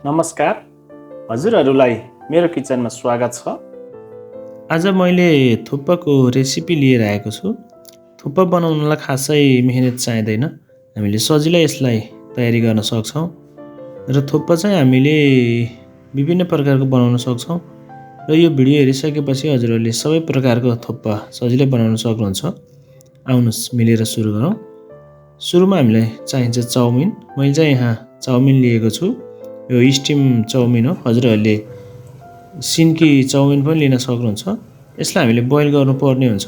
नमस्कार, हजुरहरूलाई मेरो किचनमा स्वागत छ। आज मैले थुक्पाको रेसिपी लिएर आएको छु। थुक्पा बनाउनलाई खासै मेहनत चाहिँदैन। हामीले सजिलै यसलाई तयारी गर्न सक्छौँ। र थुक्पा चाहिँ हामीले विभिन्न प्रकारको बनाउन सक्छौँ। र यो भिडियो हेरिसकेपछि हजुरहरूले सबै प्रकारको थुक्पा सजिलै बनाउन सक्नुहुन्छ। आउनुहोस् मिलेर सुरु गरौँ। सुरुमा हामीलाई चाहिन्छ चाउमिन। मैले चाहिँ यहाँ चाउमिन लिएको छु। यो स्टिम चाउमिन हो। हजुरहरूले सिन्की चाउमिन पनि लिन सक्नुहुन्छ। यसलाई हामीले बोइल गर्नुपर्ने हुन्छ।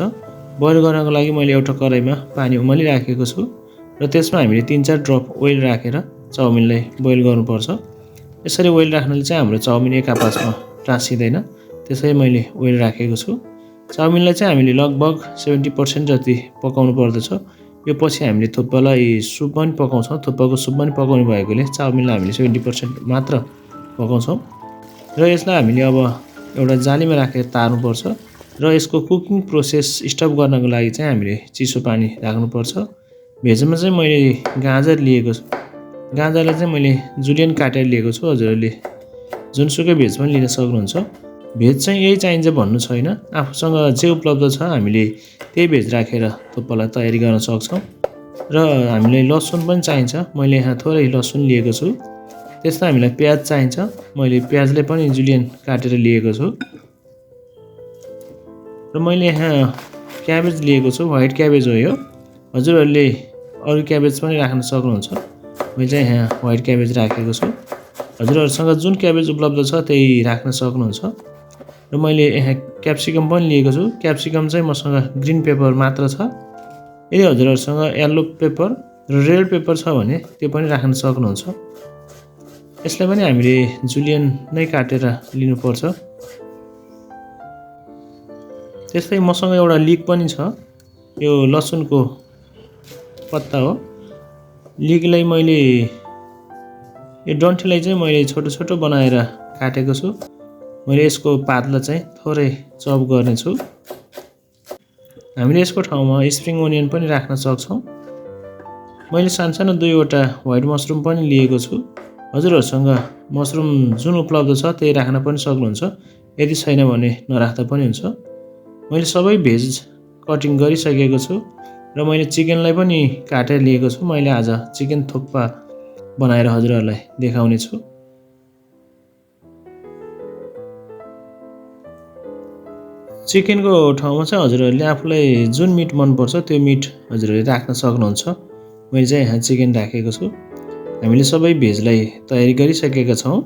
बोइल गर्नको लागि मैले एउटा कराईमा पानी उमालिराखेको छु र त्यसमा हामीले 3-4 ड्रप ओइल राखेर चाउमिनलाई बोइल गर्नुपर्छ। यसरी ओइल राख्नाले चाहिँ हाम्रो चाउमिन एक आपसमा टाँसिँदैन। त्यसैले मैले ओइल राखेको छु। चाउमिनलाई चाहिँ हामीले लगभग 70% जति पकाउनु पर्दछ। यो पछि हामीले थुक्पालाई सुप पनि पकाउँछौँ। थुक्पाको सुप पनि पकाउने भएकोले चाउमिनलाई हामीले 70% मात्र पकाउँछौँ। र यसलाई हामीले अब एउटा जालीमा राखेर तार्नुपर्छ। र यसको कुकिङ प्रोसेस स्टप गर्नको लागि चाहिँ हामीले चिसो पानी राख्नुपर्छ। भेजमा चाहिँ मैले गाजर लिएको छु। गाजरलाई चाहिँ मैले जुलियन काटेर लिएको छु। हजुरहरूले जुनसुकै भेज पनि लिन सक्नुहुन्छ। भेज चाहिँ यही चाहिन्छ भन्नु छैन। आफूसँग जे उपलब्ध छ हामीले त्यही भेज राखेर थुक्पालाई तयारी गर्न सक्छौँ। र हामीलाई लसुन पनि चाहिन्छ। मैले यहाँ थोरै लसुन लिएको छु। त्यसमा हामीलाई प्याज चाहिन्छ। मैले प्याजले पनि जुलियन काटेर लिएको छु। र मैले यहाँ क्याबेज लिएको छु। व्हाइट क्याबेज हो यो। हजुरहरूले अरू क्याबेज पनि राख्न सक्नुहुन्छ। मैले चाहिँ यहाँ व्हाइट क्याबेज राखेको छु। हजुरहरूसँग जुन क्याबेज उपलब्ध छ त्यही राख्न सक्नुहुन्छ। र मैले यहाँ क्याप्सिकम पनि लिएको छु। क्याप्सिकम चाहिँ मसँग ग्रिन पेपर मात्र छ। यदि हजुरहरूसँग येल्लो पेपर र रेड पेपर छ भने त्यो पनि राख्न सक्नुहुन्छ। यसलाई पनि हामीले जुलियन नै काटेर लिनुपर्छ। त्यस्तै मसँग एउटा लिक पनि छ। यो लसुनको पत्ता हो। लिकलाई मैले यो डन्ठीलाई चाहिँ मैले छोटो छोटो बनाएर काटेको छु। मैले यसको पातलाई चाहिँ थोरै चप गर्नेछु। हामीले यसको ठाउँमा स्प्रिङ ओनियन पनि राख्न सक्छौँ। मैले सानो 2वटा व्हाइट मसरुम पनि लिएको छु। हजुरहरूसँग मसरुम जुन उपलब्ध छ त्यही राख्न पनि सक्नुहुन्छ। यदि छैन भने नराख्दा पनि हुन्छ। मैले सबै भेज कटिङ गरिसकेको छु र मैले चिकनलाई पनि काटेर लिएको छु। मैले आज चिकन थुक्पा बनाएर हजुरहरूलाई देखाउने छु। चिकनको ठाउँमा चाहिँ हजुरहरूले आफूलाई जुन मिट मनपर्छ त्यो मिट हजुरहरूले राख्न सक्नुहुन्छ। मैले चाहिँ यहाँ चिकन राखेको छु। हामीले सबै भेजलाई तयारी गरिसकेका छौँ।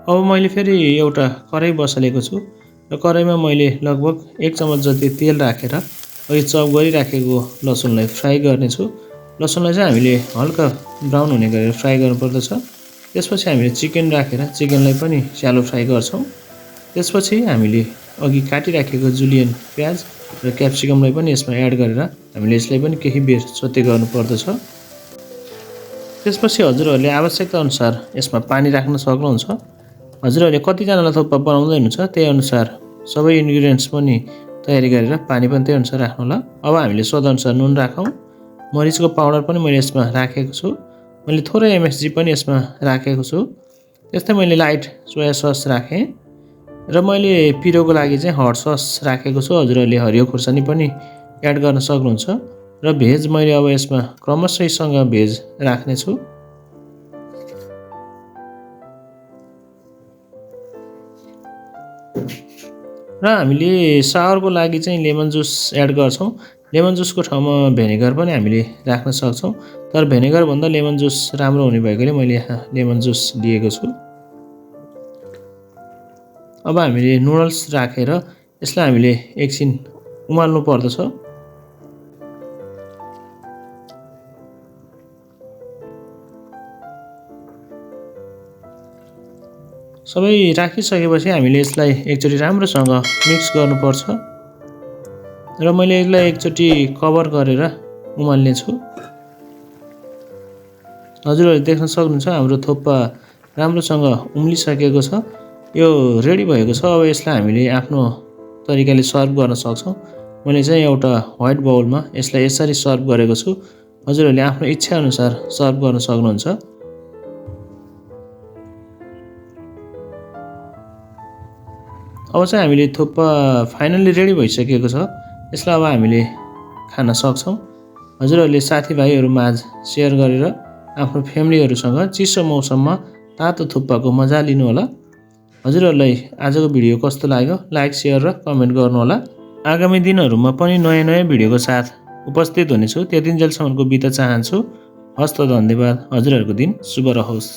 अब मैले फेरि एउटा कराई बसालेको छु र कराईमा मैले लगभग 1 चम्मच जति तेल राखेर अघि चप गरिराखेको लसुनलाई फ्राई गर्नेछु। लसुनलाई चाहिँ हामीले हल्का ब्राउन हुने गरेर फ्राई गर्नुपर्दछ। त्यसपछि हामीले चिकन राखेर चिकनलाई पनि स्यालो फ्राई गर्छौँ। त्यसपछि हामीले अघि काटिराखेको जुलियन प्याज र क्याप्सिकमलाई पनि यसमा एड गरेर हामीले यसलाई पनि केही बेर सौते गर्नुपर्दछ। त्यसपछि हजुरहरूले आवश्यकता अनुसार यसमा पानी राख्न सक्नुहुन्छ। हजुरहरूले कतिजनालाई थुक्पा बनाउँदै हुनुहुन्छ त्यही अनुसार सबै इन्ग्रिडियन्ट्स पनि तयारी गरेर पानी पनि त्यही अनुसार राख्नु होला। अब हामीले स्वादअनुसार नुन राखौँ। मरिचको पाउडर पनि मैले यसमा राखेको छु। मैले थोरै एमएसजी पनि यसमा राखेको छु। त्यस्तै मैले लाइट सोया सस राखेँ र मैले पिरोको लागि चाहिँ हट सस राखेको छु। हजुरहरूले हरियो खुर्सानी पनि एड गर्न सक्नुहुन्छ। र भेज मैले अब यसमा क्रमशःसँग भेज राख्नेछु। र हामीले सावरको लागि चाहिँ लेमन जुस एड गर्छौँ। लेमन जुसको ठाउँमा भेनेगर पनि हामीले राख्न सक्छौँ। तर भेनेगर भन्दा लेमन जुस राम्रो हुने भएकोले मैले यहाँ लेमन जुस लिएको छु। अब हामीले नुडल्स राखेर यसलाई हामीले एकछिन उमाल्नु पर्दछ। सबै राखिसकेपछि हामीले यसलाई एकचोटि राम्रोसँग मिक्स गर्नुपर्छ। र मैले यसलाई एकचोटि कभर गरेर उमाल्ने छु। हजुरहरूले देख्न सक्नुहुन्छ हाम्रो थुक्पा राम्रोसँग उम्लिसकेको छ। यो रेडी भएको छ। अब यसलाई हामीले आफ्नो तरिकाले सर्भ गर्न सक्छौँ। मैले चाहिँ एउटा व्हाइट बाउलमा यसलाई यसरी सर्भ गरेको छु। हजुरहरूले आफ्नो इच्छाअनुसार सर्भ गर्न सक्नुहुन्छ। अब चाहिँ हामीले थुक्पा फाइनल्ली रेडी भइसकेको छ। यसलाई अब हामीले खान सक्छौँ। हजुरहरूले साथीभाइहरू माझ सेयर गरेर आफ्नो फ्यामिलीहरूसँग चिसो मौसममा तातो थुक्पाको मजा लिनुहोला। हजुरहरूलाई आजको भिडियो कस्तो लाग्यो लाइक सेयर र कमेन्ट गर्नुहोला। आगामी दिनहरूमा पनि नयाँ भिडियोको साथ उपस्थित हुनेछु। त्यतिन्जेलसम्मको बिदा चाहन्छु। हस्त धन्यवाद। हजुरहरूको दिन शुभ रहोस्।